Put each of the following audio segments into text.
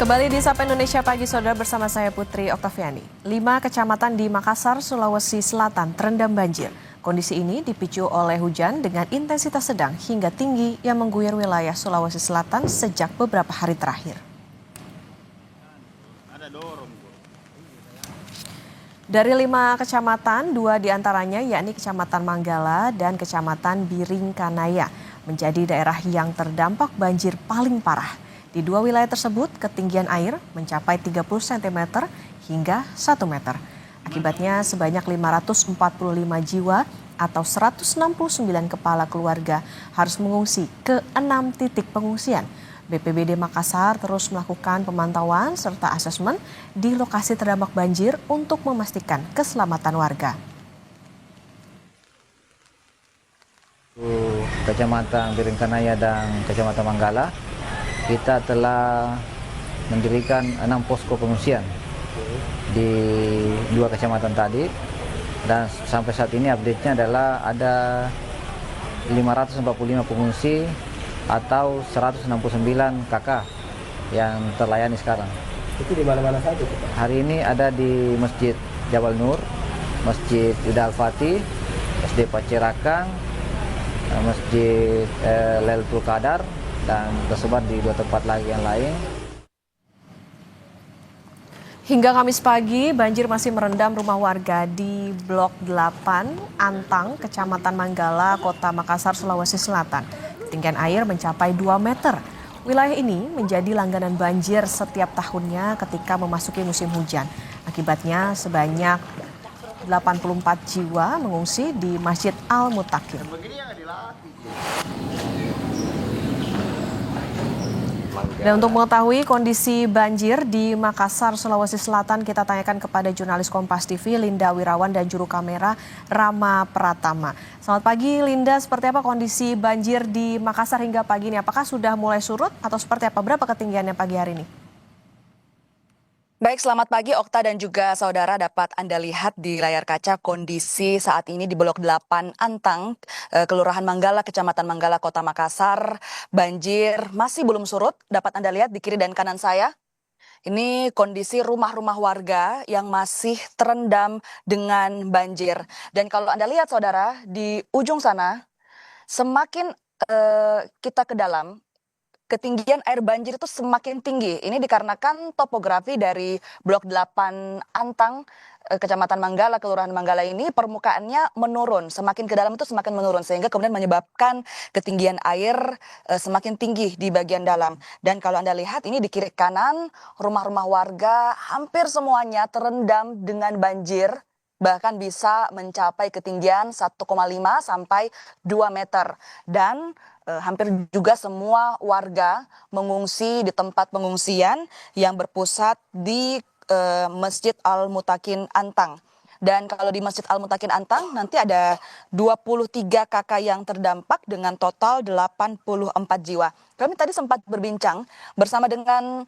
Kembali di Sapa Indonesia Pagi Saudara bersama saya Putri Oktaviani. 5 kecamatan di Makassar, Sulawesi Selatan terendam banjir. Kondisi ini dipicu oleh hujan dengan intensitas sedang hingga tinggi yang mengguyur wilayah Sulawesi Selatan sejak beberapa hari terakhir. Dari 5 kecamatan, 2 diantaranya yakni Kecamatan Manggala dan Kecamatan Biringkanaya menjadi daerah yang terdampak banjir paling parah. Di 2 wilayah tersebut, ketinggian air mencapai 30 cm hingga 1 meter. Akibatnya sebanyak 545 jiwa atau 169 kepala keluarga harus mengungsi ke 6 titik pengungsian. BPBD Makassar terus melakukan pemantauan serta asesmen di lokasi terdampak banjir untuk memastikan keselamatan warga. Kecamatan Biringkanaya dan Kecamatan Manggala, kita telah mendirikan 6 posko pengungsian di 2 kecamatan tadi, dan sampai saat ini update-nya adalah ada 545 pengungsi atau 169 KK yang terlayani sekarang. Itu di mana-mana saja Pak? Hari ini ada di Masjid Jabal Nur, Masjid Ida Al-Fatih, SD Pacirakang, Masjid Lailatul Qadar, dan tersebar di 2 tempat lagi yang lain. Hingga Kamis pagi, banjir masih merendam rumah warga di Blok 8, Antang, Kecamatan Manggala, Kota Makassar, Sulawesi Selatan. Ketinggian air mencapai 2 meter. Wilayah ini menjadi langganan banjir setiap tahunnya ketika memasuki musim hujan. Akibatnya sebanyak 84 jiwa mengungsi di Masjid Al-Mutakin. Dan untuk mengetahui kondisi banjir di Makassar, Sulawesi Selatan, kita tanyakan kepada jurnalis Kompas TV Linda Wirawan dan juru kamera Rama Pratama. Selamat pagi Linda, seperti apa kondisi banjir di Makassar hingga pagi ini? Apakah sudah mulai surut atau seperti apa? Berapa ketinggiannya pagi hari ini? Baik, selamat pagi Okta dan juga saudara. Dapat Anda lihat di layar kaca kondisi saat ini di Blok 8 Antang, Kelurahan Manggala, Kecamatan Manggala, Kota Makassar. Banjir masih belum surut, dapat Anda lihat di kiri dan kanan saya. Ini kondisi rumah-rumah warga yang masih terendam dengan banjir. Dan kalau Anda lihat saudara, di ujung sana, semakin kita ke dalam, ketinggian air banjir itu semakin tinggi. Ini dikarenakan topografi dari Blok 8 Antang, Kecamatan Manggala, Kelurahan Manggala ini permukaannya menurun. Semakin ke dalam itu semakin menurun. Sehingga kemudian menyebabkan ketinggian air semakin tinggi di bagian dalam. Dan kalau Anda lihat ini di kiri kanan, rumah-rumah warga hampir semuanya terendam dengan banjir. Bahkan bisa mencapai ketinggian 1,5 sampai 2 meter. Dan hampir juga semua warga mengungsi di tempat pengungsian yang berpusat di Masjid Al-Mutakin Antang. Dan kalau di Masjid Al-Mutakin Antang nanti ada 23 KK yang terdampak dengan total 84 jiwa. Kami tadi sempat berbincang bersama dengan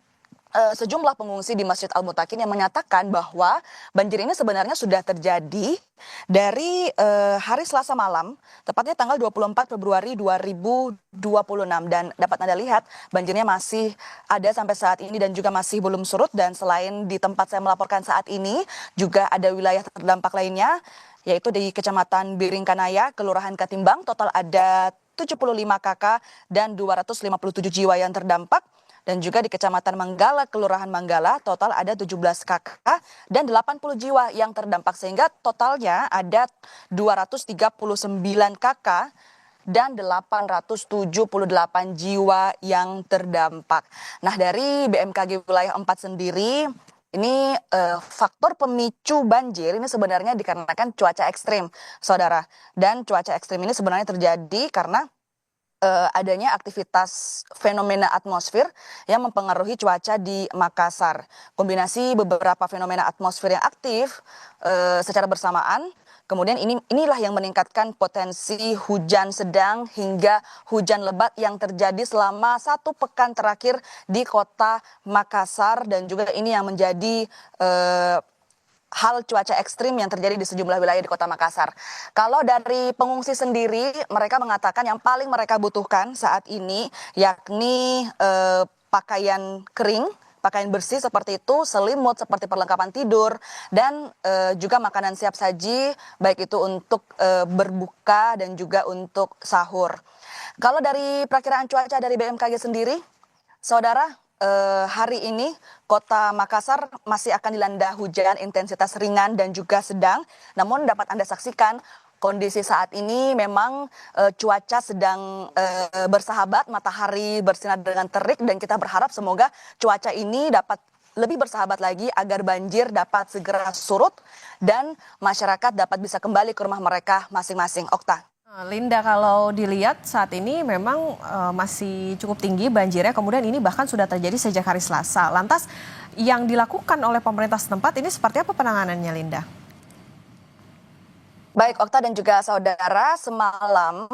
sejumlah pengungsi di Masjid Al-Mutakin yang menyatakan bahwa banjir ini sebenarnya sudah terjadi dari hari Selasa malam, tepatnya tanggal 24 Februari 2026. Dan dapat Anda lihat banjirnya masih ada sampai saat ini dan juga masih belum surut. Dan selain di tempat saya melaporkan saat ini, juga ada wilayah terdampak lainnya, yaitu di Kecamatan Biringkanaya, Kelurahan Katimbang, total ada 75 KK dan 257 jiwa yang terdampak. Dan juga di Kecamatan Manggala, Kelurahan Manggala, total ada 17 KK dan 80 jiwa yang terdampak. Sehingga totalnya ada 239 KK dan 878 jiwa yang terdampak. Nah, dari BMKG Wilayah 4 sendiri, ini faktor pemicu banjir ini sebenarnya dikarenakan cuaca ekstrim, saudara. Dan cuaca ekstrim ini sebenarnya terjadi karena adanya aktivitas fenomena atmosfer yang mempengaruhi cuaca di Makassar. Kombinasi beberapa fenomena atmosfer yang aktif secara bersamaan, kemudian inilah yang meningkatkan potensi hujan sedang hingga hujan lebat yang terjadi selama 1 pekan terakhir di kota Makassar, dan juga ini yang menjadi hal cuaca ekstrim yang terjadi di sejumlah wilayah di Kota Makassar. Kalau dari pengungsi sendiri, mereka mengatakan yang paling mereka butuhkan saat ini yakni pakaian kering, pakaian bersih seperti itu, selimut seperti perlengkapan tidur, dan juga makanan siap saji, baik itu untuk berbuka dan juga untuk sahur. Kalau dari perakiraan cuaca dari BMKG sendiri, Saudara, hari ini Kota Makassar masih akan dilanda hujan intensitas ringan dan juga sedang. Namun dapat Anda saksikan kondisi saat ini memang cuaca sedang bersahabat, matahari bersinar dengan terik, dan kita berharap semoga cuaca ini dapat lebih bersahabat lagi agar banjir dapat segera surut dan masyarakat dapat bisa kembali ke rumah mereka masing-masing. Okta. Linda, kalau dilihat saat ini memang masih cukup tinggi banjirnya, kemudian ini bahkan sudah terjadi sejak hari Selasa. Lantas yang dilakukan oleh pemerintah setempat ini seperti apa penanganannya, Linda? Baik, Okta dan juga saudara, semalam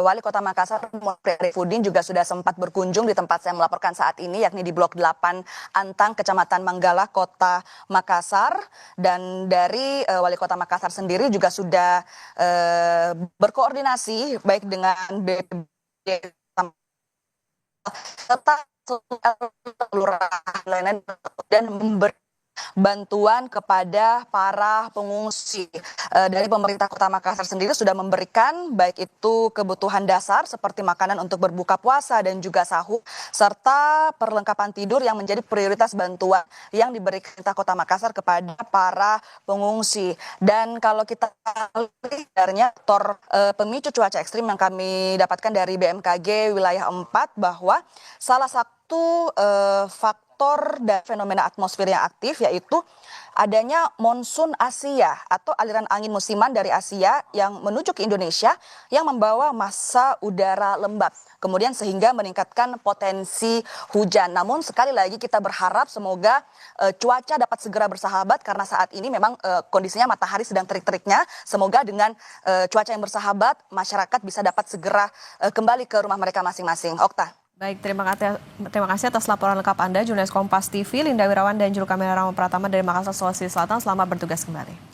Wali Kota Makassar, Muhammad Arifudin juga sudah sempat berkunjung di tempat saya melaporkan saat ini, yakni di Blok 8 Antang, Kecamatan Manggala, Kota Makassar. Dan dari Wali Kota Makassar sendiri juga sudah berkoordinasi baik dengan BPBD serta kelurahan lainnya dan memberi bantuan kepada para pengungsi. Dari pemerintah Kota Makassar sendiri sudah memberikan baik itu kebutuhan dasar seperti makanan untuk berbuka puasa dan juga sahur, serta perlengkapan tidur yang menjadi prioritas bantuan yang diberikan pemerintah Kota Makassar kepada para pengungsi. Dan kalau kita lihat dari faktor pemicu cuaca ekstrim yang kami dapatkan dari BMKG wilayah 4, bahwa salah satu faktor dan fenomena atmosfer yang aktif yaitu adanya monsun Asia atau aliran angin musiman dari Asia yang menuju ke Indonesia yang membawa massa udara lembab, kemudian sehingga meningkatkan potensi hujan. Namun sekali lagi kita berharap semoga cuaca dapat segera bersahabat, karena saat ini memang kondisinya matahari sedang terik-teriknya. Semoga dengan cuaca yang bersahabat masyarakat bisa dapat segera kembali ke rumah mereka masing-masing. Okta. Baik, terima kasih atas laporan lengkap Anda, jurnalis Kompas TV, Linda Wirawan dan juru kamera Rama Pratama dari Makassar, Sulawesi Selatan. Selamat bertugas kembali.